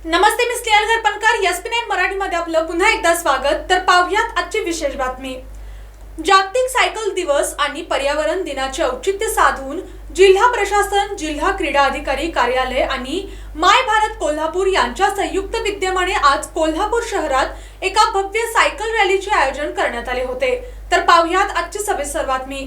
नमस्ते, मी स्नेहल घरपणकर. एसपी9 मराठीमध्ये आपलं पुन्हा एकदा स्वागत. तर पाहूयात आजची विशेष बातमी. जागतिक सायकल दिवस आणि पर्यावरण दिनाचे औचित्य साधून जिल्हा प्रशासन, जिल्हा क्रीडा अधिकारी कार्यालय आणि माय भारत कोल्हापूर यांच्या संयुक्त विद्यमाने आज कोल्हापूर शहरात एका भव्य सायकल रॅलीचे आयोजन करण्यात आले होते. तर पाहूयात आजची सविस्तर बातमी.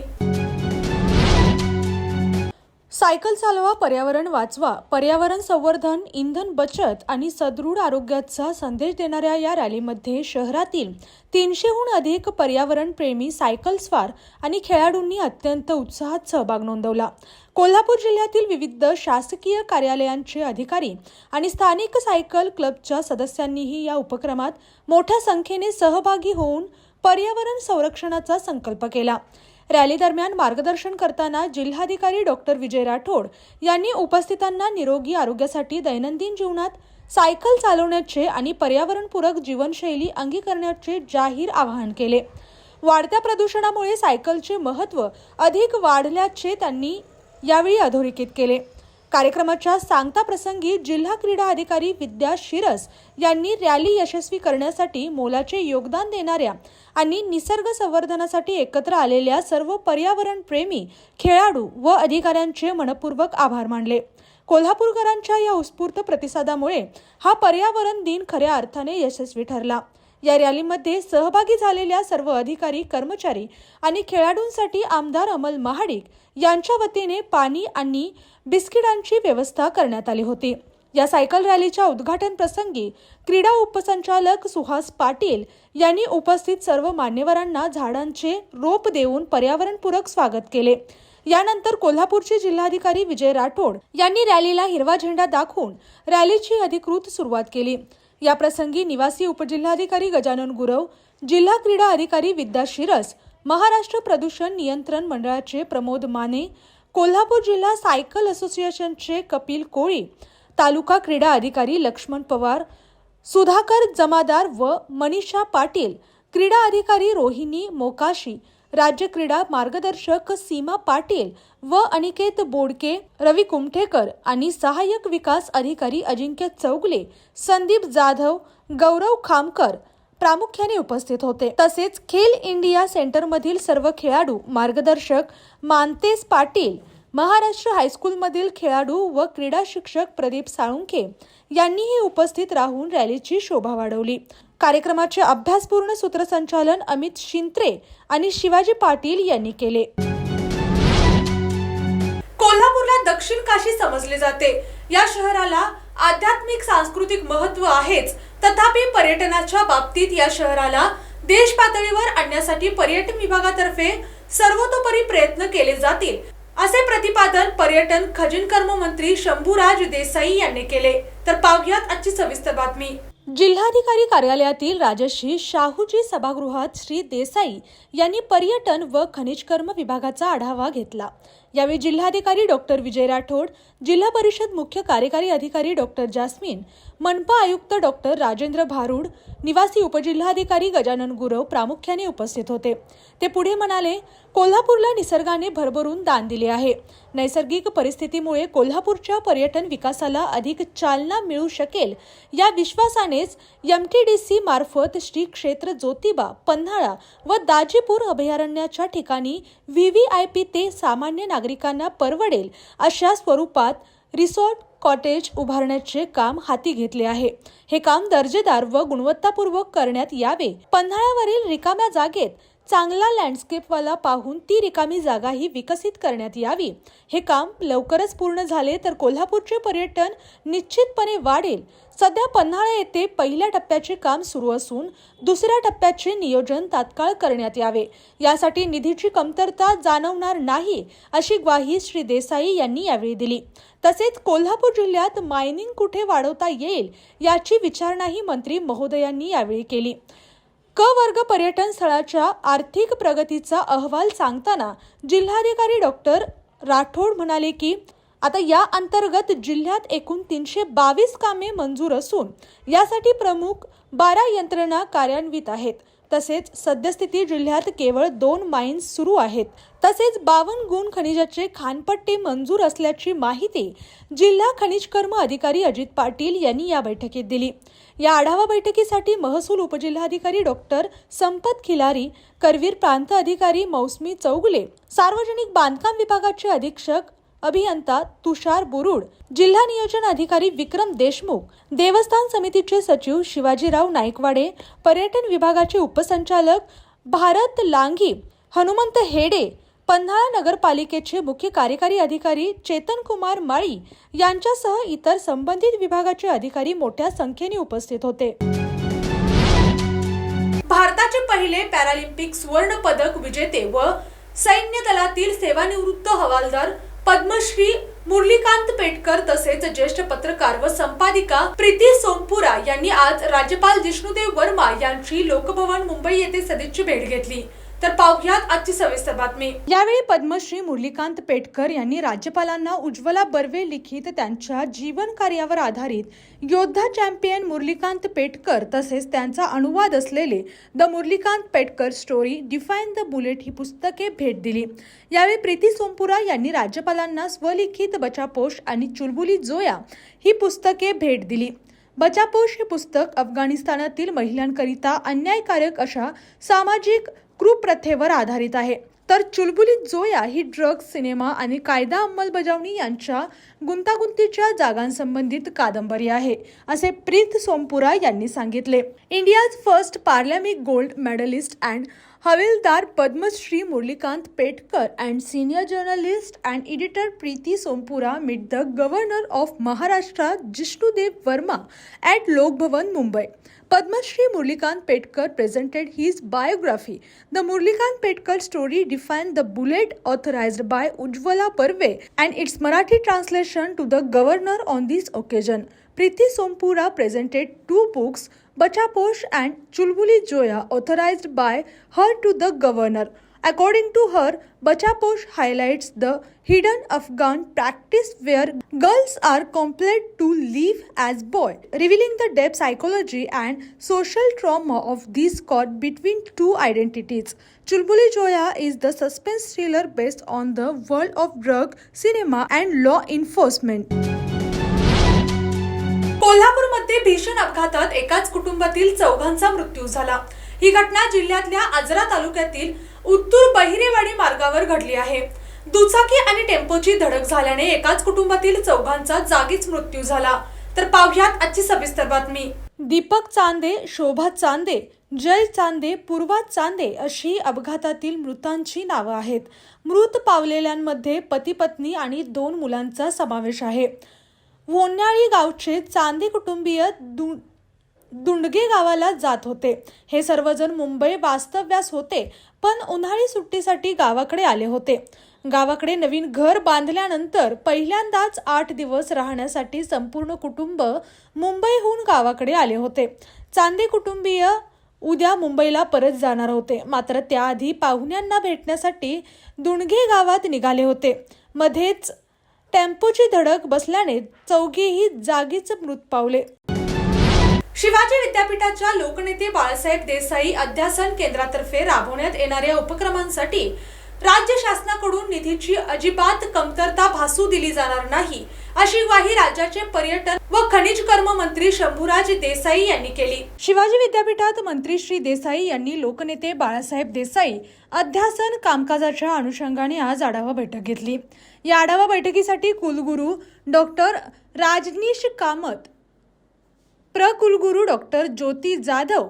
सायकल चालवा, पर्यावरण वाचवा, पर्यावरण संवर्धन, इंधन बचत आणि सदृढ आरोग्याचा संदेश देणाऱ्या या रॅलीमध्ये शहरातील 300हून अधिक पर्यावरण प्रेमी सायकल स्वार आणि खेळाडूंनी अत्यंत उत्साहात सहभाग नोंदवला. कोल्हापूर जिल्ह्यातील विविध शासकीय कार्यालयांचे अधिकारी आणि स्थानिक सायकल क्लबच्या सदस्यांनीही या उपक्रमात मोठ्या संख्येने सहभागी होऊन पर्यावरण संरक्षणाचा संकल्प केला. रॅली दरम्यान मार्गदर्शन करताना जिल्हाधिकारी डॉक्टर विजय राठोड यांनी उपस्थितांना निरोगी आरोग्यासाठी दैनंदिन जीवनात सायकल चालवण्याचे आणि पर्यावरणपूरक जीवनशैली अंगीकारण्याचे जाहीर आवाहन केले. वाढत्या प्रदूषणामुळे सायकलचे महत्त्व अधिक वाढल्याचे त्यांनी यावेळी अधोरेखित केले. कार्यक्रमाच्या सांगता प्रसंगी जिल्हा क्रीडा अधिकारी विद्या शिरस यांनी रॅली यशस्वी करण्यासाठी मोलाचे योगदान देणाऱ्या आणि निसर्ग संवर्धनासाठी एकत्र आलेल्या सर्व पर्यावरण प्रेमी खेळाडू व अधिकाऱ्यांचे मनपूर्वक आभार मानले. कोल्हापूरकरांच्या या उत्स्फूर्त प्रतिसादामुळे हा पर्यावरण दिन खऱ्या अर्थाने यशस्वी ठरला. या रॅलीमध्ये सहभागी झालेल्या सर्व अधिकारी, कर्मचारी आणि खेळाडूंसाठी आमदार अमल महाडिक यांच्या वतीने पाणी आणि बिस्किटांची व्यवस्था करण्यात आली होती. या सायकल रॅलीच्या उद्घाटन प्रसंगी क्रीडा उपसंचालक सुहास पाटील यांनी उपस्थित सर्व मान्यवरांना झाडांचे रोप देऊन पर्यावरणपूरक स्वागत केले. यानंतर कोल्हापूरचे जिल्हाधिकारी विजय राठोड यांनी रॅलीला हिरवा झेंडा दाखवून रॅलीची अधिकृत सुरुवात केली. या प्रसंगी निवासी उपजिल्हाधिकारी गजानन गुरव, जिल्हा क्रीडा अधिकारी विद्या शिरस, महाराष्ट्र प्रदूषण नियंत्रण मंडळाचे प्रमोद माने, कोल्हापूर जिल्हा सायकल असोसिएशनचे कपिल कोळी, तालुका क्रीडा अधिकारी लक्ष्मण पवार, सुधाकर जमादार व मनीषा पाटील, क्रीडा अधिकारी रोहिणी मोकाशी, राज्य क्रीडा मार्गदर्शक सीमा पाटील व अनिकेत बोडके, रवी कुमठेकर आणि सहाय्यक विकास अधिकारी अजिंक्य चौगले, संदीप जाधव, गौरव खामकर प्रामुख्याने उपस्थित होते. तसेच खेल इंडिया सेंटरमधील सर्व खेळाडू, मार्गदर्शक मानतेस पाटील, महाराष्ट्र हायस्कूलमधील खेळाडू व क्रीडा शिक्षक प्रदीप साळुंखे यांनीही उपस्थित राहून रॅलीची शोभा वाढवली. कार्यक्रमाचे अभ्यासपूर्ण सूत्रसंचालन अमित शिंत्रे आणि शिवाजी पाटील यांनी केले. कोल्हापूरला दक्षिण काशी समजले जाते. या शहराला आध्यात्मिक सांस्कृतिक महत्त्व आहेच, तथापि पर्यटनाच्या बाबतीत या शहराला देश पातळीवर आणण्यासाठी पर्यटन विभागातर्फे सर्वतोपरी प्रयत्न केले जातील, असे प्रतिपादन पर्यटन खजिनकर्म मंत्री शंभूराज देसाई यांनी केले. तर पाहूयात आजची सविस्तर बातमी. जिल्हाधिकारी कार्यालयातील राजश्री शाहूजी सभागृहात श्री देसाई यांनी पर्यटन व खनिजकर्म विभागाचा आढावा घेतला. यावेळी जिल्हाधिकारी डॉक्टर विजय राठोड, जिल्हा परिषद मुख्य कार्यकारी अधिकारी डॉक्टर जास्मिन, मनपा आयुक्त डॉक्टर राजेंद्र भारूड, निवासी उपजिल्हाधिकारी गजानन गुरव प्रामुख्याने उपस्थित होते. ते पुढे म्हणाले, कोल्हापूरला निसर्गाने भरभरून दान दिले आहे. नैसर्गिक परिस्थितीमुळे कोल्हापूरच्या पर्यटन विकासाला अधिक चालना मिळू शकेल या विश्वासानेच MTDC मार्फत श्री क्षेत्र ज्योतिबा, पन्हाळा व दाजीपूर अभयारण्याच्या ठिकाणी VVIP ते सामान्य नागरिकांना परवडेल अशा स्वरूपात रिसॉर्ट, कॉटेज उभारण्याचे काम हाती घेतले आहे. हे काम दर्जेदार व गुणवत्तापूर्वक करण्यात यावे. पन्हाळ्यावरील रिकाम्या जागेत चांगला लँडस्केपवाला पाहून ती रिकामी जागाही विकसित करण्यात यावी. हे काम लवकरच पूर्ण झाले तर कोल्हापूरचे पर्यटन निश्चितपणे वाढेल. सध्या पन्हाळा येथे पहिल्या टप्प्याचे काम सुरू असून दुसऱ्या टप्प्याचे नियोजन तात्काळ करण्यात यावे. यासाठी निधीची कमतरता जाणवणार नाही अशी ग्वाही श्री देसाई यांनी यावेळी दिली. तसेच कोल्हापूर जिल्ह्यात मायनिंग कुठे वाढवता येईल याची विचारणाही मंत्री महोदयांनी यावेळी केली. क वर्ग पर्यटन स्थळाच्या आर्थिक प्रगतीचा अहवाल सांगताना जिल्हाधिकारी डॉक्टर राठोड म्हणाले की आता या अंतर्गत जिल्ह्यात एकूण 322 कामे मंजूर असून यासाठी प्रमुख 12 यंत्रणा कार्यान्वित आहेत. तसेच सद्यस्थिती जिल्ह्यात केवळ 2 माइन्स सुरू आहेत. तसेच 52 गुण खनिजाचे खानपट्टे मंजूर असल्याची माहिती जिल्हा खनिज कर्म अधिकारी अजित पाटील यांनी या बैठकीत दिली. या आढावा बैठकीसाठी महसूल उपजिल्हाधिकारी डॉक्टर संपत खिलारी, करवीर प्रांत अधिकारी मौसमी चौगुले, सार्वजनिक बांधकाम विभागाचे अधीक्षक अभियंता तुषार बुरुड, जिल्हा नियोजन अधिकारी विक्रम देशमुख, देवस्थान समितीचे सचिव शिवाजीराव नाईकवाडे, पर्यटन विभागाचे उपसंचालक भारत लांघी, हनुमंत हेडे, पन्हाळा नगरपालिकेचे मुख्य कार्यकारी अधिकारी चेतन कुमार माळी यांच्यासह इतर संबंधित विभागाचे अधिकारी मोठ्या संख्येने उपस्थित होते. भारताचे पहिले पॅरालिम्पिक सुवर्ण पदक विजेते व सैन्य दलातील सेवानिवृत्त हवालदार पद्मश्री मुरलीकांत पेटकर तसेच ज्येष्ठ पत्रकार व संपादिका प्रीती सोमपुरा यांनी आज राज्यपाल जिष्णुदेव वर्मा यांची लोकभवन मुंबई येथे सदिच्छा भेट घेतली. तर पाहुयात आजची सविस्तर बातमी. यावेळी पद्मश्री मुरलीकांत पेटकर यांनी राज्यपालांना उज्ज्वला बर्वे लिखित त्यांच्या जीवन कार्यावर आधारित योद्धा चॅम्पियन मुरलीकांत पेटकर तसेच त्यांचा अनुवाद असलेले the Murlikant Petkar story define the bullet ही पुस्तके भेट दिली. यावेळी प्रीती सोमपुरा यांनी राज्यपालांना स्वलिखित बचापोश आणि चुलबुली जोया ही पुस्तके भेट दिली. बचापोश हे पुस्तक अफगाणिस्तानातील महिलांकरिता अन्यायकारक अशा सामाजिक कुप्रथेवर आधारित आहे, तर चुलबुली जोया ही ड्रग्ज, सिनेमा आणि कायदा अंमलबजावणी यांच्या गुंतागुंतीच्या जागांसंबंधित कादंबरी आहे, असे प्रीत सोमपुरा यांनी सांगितले. India's first parliament gold medalist and Havildar Padmashri Murlikant Petkar and senior journalist and editor Preeti Sompura meet the governor of Maharashtra Jishnudev Varma at Lok Bhavan, Mumbai. Padmashri Murlikant Petkar presented his biography, The Murlikant Petkar Story Defined the Bullet, authorized by Ujjwala Barve, and its Marathi translation to the governor on this occasion. Preeti Sompura presented 2 books, Bachaposh and Chulbuli Joya, authorized by her to the governor. According to her, Bachaposh highlights the hidden Afghan practice where girls are compelled to live as boys, revealing the depth, psychology and social trauma of this caught between two identities. Chulbuli Joya is the suspense thriller based on the world of drug, cinema and law enforcement. कोल्हापूरमध्ये भीषण अपघातात एकाच कुटुंबातील 4घांचा मृत्यू झाला. ही घटना जिल्ह्यातल्या आजरा तालुक्यातील उत्तूर बहिरेवाडी मार्गावर घडली आहे. दुचाकी आणि टेम्पोची धडक झाल्याने एकाच कुटुंबातील 4घांचा जागीच मृत्यू झाला. तर पाहुयात आजची सविस्तर बातमी. दीपक चांदे, शोभा चांदे, जय चांदे, पूर्वा चांदे अशी अपघातातील मृतांची नावं आहेत. मृत पावलेल्यांमध्ये पती पत्नी आणि 2 मुलांचा समावेश आहे. वोन्याळी गावचे चांदे कुटुंबीय दुंडगे गावाला जात होते. हे सर्वजण मुंबई वास्तव्यास होते, पण उन्हाळी सुट्टीसाठी गावाकडे आले होते. गावाकडे नवीन घर बांधल्यानंतर पहिल्यांदाच 8 दिवस राहण्यासाठी संपूर्ण कुटुंब मुंबईहून गावाकडे आले होते. चांदे कुटुंबीय उद्या मुंबईला परत जाणार होते, मात्र त्याआधी पाहुण्यांना भेटण्यासाठी दुंडगे गावात निघाले होते. मध्येच टेम्पोची धडक बसल्याने 4घेही जागीच मृत पावले. शिवाजी विद्यापीठाच्या लोकनेते बाळासाहेब देसाई अध्यासन केंद्रातर्फे राबवण्यात येणाऱ्या उपक्रमांसाठी राज्य शासनाकडून निधीची अजिबात कमतरता भासू दिली जाणार नाही, अशी ग्वाही राज्याचे पर्यटन व खनिज कर्म मंत्री शंभूराज देसाई यांनी केली. शिवाजी विद्यापीठात मंत्री श्री देसाई यांनी लोकनेते बाळासाहेब देसाई अध्यासन कामकाजाच्या अनुषंगाने आज आढावा बैठक घेतली. या आढावा बैठकीसाठी कुलगुरू डॉक्टर राजनीश कामत, प्रकुलगुरू डॉक्टर ज्योती जाधव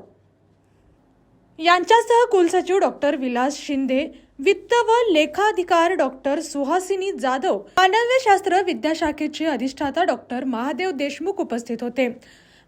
यांच्यासह कुलसचिव डॉक्टर विलास शिंदे, वित्त व लेखाधिकार डॉक्टर सुहासिनी जाधव, मानवशास्त्र विद्याशाखेचे अधिष्ठाता डॉक्टर महादेव देशमुख उपस्थित होते.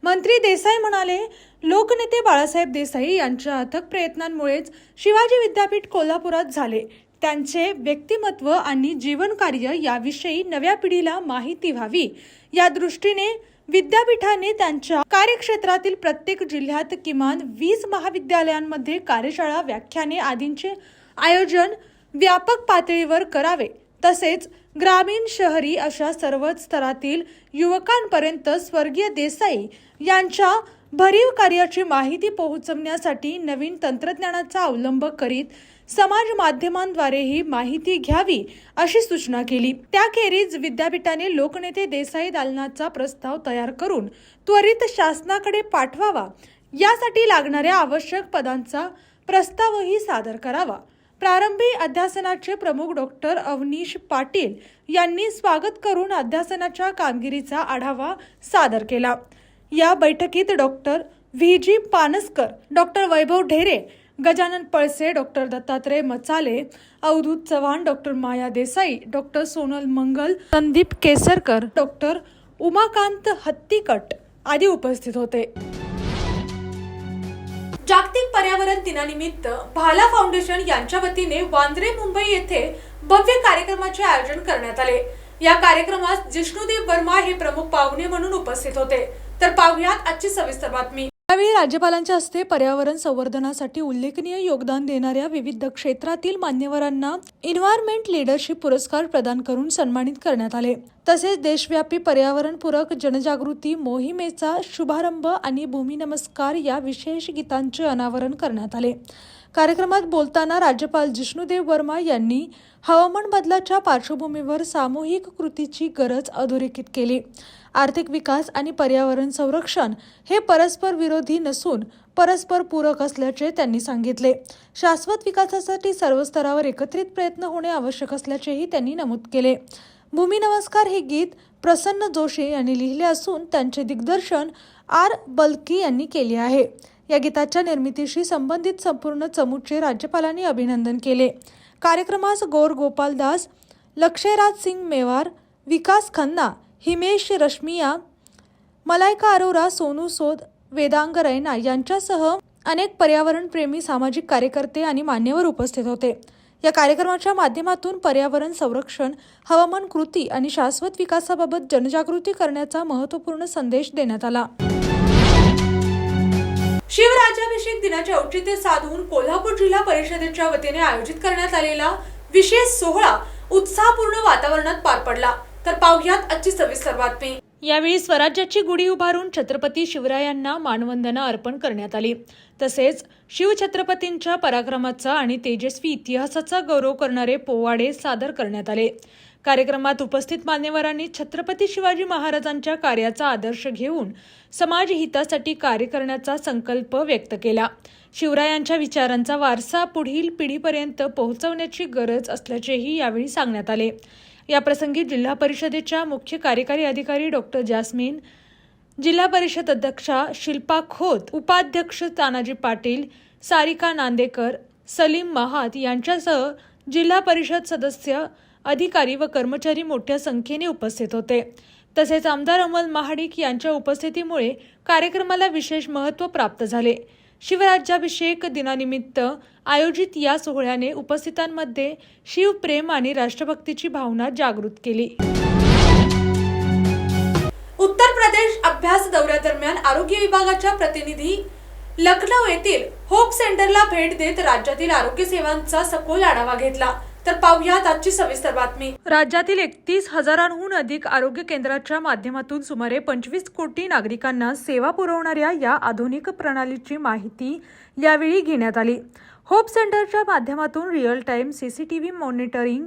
मंत्री देसाई म्हणाले, लोकनेते बाळासाहेब देसाई यांच्या अथक प्रयत्नांमुळेच शिवाजी विद्यापीठ कोल्हापुरात झाले. त्यांचे व्यक्तिमत्व आणि जीवनकार्य याविषयी नव्या पिढीला माहिती व्हावी या दृष्टीने विद्यापीठाने त्यांच्या कार्यक्षेत्रातील प्रत्येक जिल्ह्यात किमान 20 महाविद्यालयांमध्ये कार्यशाळा, व्याख्याने आदींचे आयोजन व्यापक पातळीवर करावे. तसेच ग्रामीण, शहरी अशा सर्वच स्तरातील युवकांपर्यंत स्वर्गीय देसाई यांच्या भरीव कार्याची माहिती पोहोचवण्यासाठी नवीन तंत्रज्ञानाचा अवलंब करीत समाज माध्यमांद्वारे ही माहिती घ्यावी अशी सूचना केली। त्याखेरीज विद्यापीठाने लोकनेते देसाई दालनाचा प्रस्ताव तयार करून त्वरित शासनाकडे पाठवावा, यासाठी लागणाऱ्या आवश्यक पदांचा प्रस्तावही सादर करावा। प्रारंभी अध्यासनाचे प्रमुख डॉक्टर अवनीश पाटील यांनी स्वागत करून अध्यासनाच्या कामगिरीचा आढावा सादर केला। या बैठकीत डॉक्टर व्ही.जी. पानसकर, डॉक्टर वैभव ढेरे, गजानन पळसे, डॉक्टर दत्तात्रय मचाले, अवधूत चव्हाण, डॉक्टर माया देसाई, डॉक्टर सोनल मंगल, संदीप केसरकर, डॉक्टर उमाकांत हत्तीकट आदी उपस्थित होते। जागतिक पर्यावरण दिनानिमित्त भाला फाउंडेशन यांच्या वतीने वांद्रे, मुंबई येथे भव्य कार्यक्रमाचे आयोजन करण्यात आले। या कार्यक्रमात जिष्णुदेव वर्मा हे प्रमुख पाहुणे म्हणून उपस्थित होते। तर पाहुयात आजची सविस्तर बातमी। यावेळी राज्यपालांच्या हस्ते पर्यावरण संवर्धनासाठी उल्लेखनीय योगदान देणाऱ्या विविध क्षेत्रातील मान्यवरांना एन्व्हायरमेंट लीडरशिप पुरस्कार प्रदान करून सन्मानित करण्यात आले। तसेच देशव्यापी पर्यावरणपूरक जनजागृती मोहिमेचा शुभारंभ आणि भूमी नमस्कार या विशेष गीतांचे अनावरण करण्यात आले। कार्यक्रमात बोलताना राज्यपाल जिष्णुदेव वर्मा यांनी हवामान बदलाच्या पार्श्वभूमीवर सामूहिक कृतीची गरज अधोरेखित केली। आर्थिक विकास आणि पर्यावरण संरक्षण हे परस्पर विरोधी नसून परस्पर पूरक असल्याचे त्यांनी सांगितले। शाश्वत विकासासाठी सर्व स्तरावर एकत्रित प्रयत्न होणे आवश्यक असल्याचेही त्यांनी नमूद केले। भूमी नमस्कार हे गीत प्रसन्न जोशी यांनी लिहिले असून त्यांचे दिग्दर्शन आर. बल्की यांनी केले आहे। या गीताच्या निर्मितीशी संबंधित संपूर्ण चमूचे राज्यपालांनी अभिनंदन केले। कार्यक्रमास गौर गोपाल दास, लक्षयराज सिंग मेवार, विकास खन्ना, हिमेश रश्मिया, मलाइका अरोरा, सोनू सोद, वेदांग रैना यांच्यासह अनेक पर्यावरण प्रेमी सामाजिक कार्यकर्ते आणि मान्यवर उपस्थित होते। या कार्यक्रमाच्या माध्यमातून पर्यावरण संरक्षण, हवामान कृती आणि शाश्वत विकासाबाबत जनजागृती करण्याचा महत्त्वपूर्ण संदेश देण्यात आला। शिवराज्याभिषेक दिनाचे औचित्य साधून कोल्हापूर जिल्हा परिषदेच्या वतीने आयोजित करण्यात आलेला विशेष सोहळा उत्साहपूर्ण वातावरणात पार पडला। तर पाहुयात आजची सविस्तर बातमी। यावेळी स्वराज्याची गुढी उभारून छत्रपती शिवरायांना मानवंदना अर्पण करण्यात आली। तसेच शिवछत्रपतींच्या पराक्रमाचा आणि तेजस्वी इतिहासाचा गौरव करणारे पोवाडे सादर करण्यात आले। कार्यक्रमात उपस्थित मान्यवरांनी छत्रपती शिवाजी महाराजांच्या कार्याचा आदर्श घेऊन समाज हितासाठी कार्य करण्याचा संकल्प व्यक्त केला। शिवरायांच्या विचारांचा वारसा पुढील पिढीपर्यंत पोहोचवण्याची गरज असल्याचेही यावेळी सांगण्यात आले। या प्रसंगी जिल्हा परिषदेच्या मुख्य कार्यकारी अधिकारी डॉक्टर जास्मिन, जिल्हा परिषद अध्यक्षा शिल्पा खोत, उपाध्यक्ष तानाजी पाटील, सारिका नांदेकर, सलीम महात यांच्यासह जिल्हा परिषद सदस्य, अधिकारी व कर्मचारी मोठ्या संख्येने उपस्थित होते। तसेच आमदार अमल महाडिक यांच्या उपस्थितीमुळे कार्यक्रमाला विशेष महत्त्व प्राप्त झाले। शिवराज्याभिषेक दिनानिमित्त आयोजित या सोहळ्याने उपस्थितांमध्ये शिवप्रेम आणि राष्ट्रभक्तीची भावना जागृत केली। उत्तर प्रदेश अभ्यास दौऱ्यादरम्यान आरोग्य विभागाच्या प्रतिनिधी लखनौ येथील होप सेंटरला भेट देत राज्यातील आरोग्य सेवांचा सखोल आढावा घेतला। तर पाहुयात आजची सविस्तर बातमी। राज्यातील 31,000हून अधिक आरोग्य केंद्राच्या माध्यमातून सुमारे 25 कोटी नागरिकांना सेवा पुरवणाऱ्या या आधुनिक प्रणालीची माहिती यावेळी घेण्यात आली। होप सेंटरच्या माध्यमातून real time CCTV monitoring,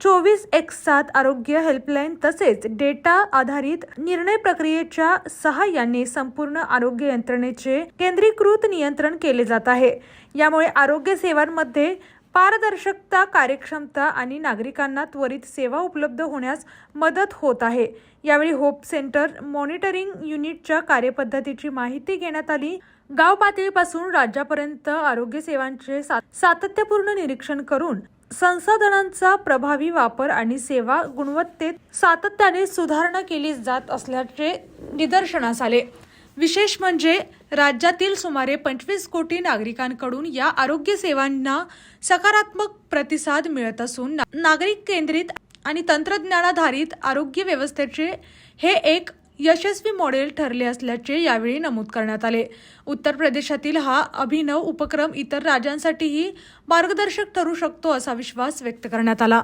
24x7 आरोग्य हेल्पलाईन तसेच डेटा आधारित निर्णय प्रक्रियेच्या सहाय्याने संपूर्ण आरोग्य यंत्रणेचे केंद्रीकृत नियंत्रण केले जात आहे। यामुळे आरोग्य सेवांमध्ये पारदर्शकता, कार्यक्षमता आणि नागरिकांना त्वरित सेवा उपलब्ध होण्यास मदत होत आहे। यावेळी होप सेंटर मॉनिटरिंग युनिटच्या कार्यपद्धतीची माहिती घेण्यात आली। गाव पातळीपासून राज्यापर्यंत आरोग्य सेवांचे सातत्यपूर्ण निरीक्षण करून संसाधनांचा प्रभावी वापर आणि सेवा गुणवत्तेत सातत्याने सुधारणा केली जात असल्याचे निदर्शनास आले। विशेष म्हणजे राज्यातील सुमारे 25 कोटी नागरिकांकडून या आरोग्य सेवांना सकारात्मक प्रतिसाद मिळत असून नागरिक केंद्रित आणि तंत्रज्ञानाधारित आरोग्य व्यवस्थेचे हे एक यशस्वी मॉडेल ठरले असल्याचे यावेळी नमूद करण्यात आले। उत्तर प्रदेशातील हा अभिनव उपक्रम इतर राज्यांसाठीही मार्गदर्शक ठरू शकतो असा विश्वास व्यक्त करण्यात आला।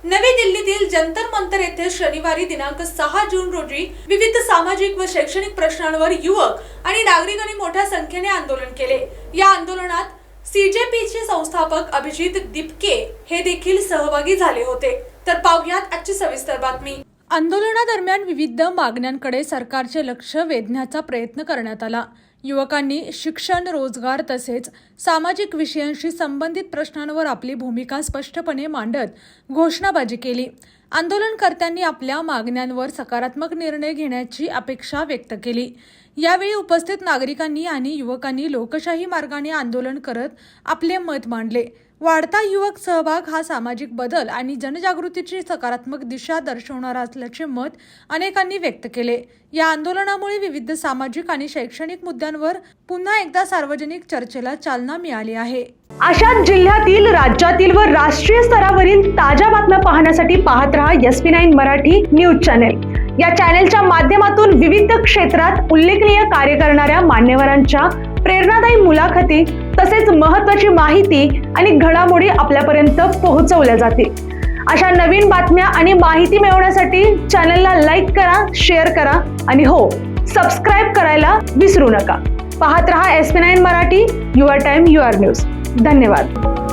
नवी दिल्लीतील जंतर मंतर येथे शनिवारी दिनांक 6 जून रोजी विविध सामाजिक व शैक्षणिक प्रश्नांवर युवक आणि नागरिकांनी मोठ्या संख्येने आंदोलन केले। या आंदोलनात सीजेपीचे संस्थापक अभिजित दिपके हे देखील सहभागी झाले होते। तर पाहूयात आजची सविस्तर बातमी। आंदोलनादरम्यान विविध मागण्यांकडे सरकारचे लक्ष वेधण्याचा प्रयत्न करण्यात आला। युवकांनी शिक्षण, रोजगार तसेच सामाजिक विषयांशी संबंधित प्रश्नांवर आपली भूमिका स्पष्टपणे मांडत घोषणाबाजी केली। आंदोलनकर्त्यांनी आपल्या मागण्यांवर सकारात्मक निर्णय घेण्याची अपेक्षा व्यक्त केली। यावेळी उपस्थित नागरिकांनी आणि युवकांनी लोकशाही मार्गाने आंदोलन करत आपले मत मांडले। वाढता युवक सहभाग हा सामाजिक बदल आणि जनजागृतीची सकारात्मक दिशा दर्शवणारा असल्याचे मत अनेकांनी व्यक्त केले। या आंदोलनामुळे विविध सामाजिक आणि शैक्षणिक मुद्द्यांवर पुन्हा एकदा सार्वजनिक चर्चेला चालना मिळाली आहे। अशाच जिल्ह्यातील, राज्यातील व राष्ट्रीय स्तरावरील ताज्या बातम्या पाहण्यासाठी पाहत रहा SP9 मराठी न्यूज चॅनेल। या चॅनेलच्या माध्यमातून विविध क्षेत्रात उल्लेखनीय कार्य करणाऱ्या मान्यवरांच्या प्रेरणादायी मुलाखती तसेच महत्त्वाची माहिती आणि घडामोडी आपल्यापर्यंत पोहोचवल्या जातील। अशा नवीन बातम्या आणि माहिती मिळवण्यासाठी चॅनलला लाईक करा, शेअर करा आणि हो, सबस्क्राईब करायला विसरू नका। पाहत रहा SP9 Marathi, your time your news. धन्यवाद।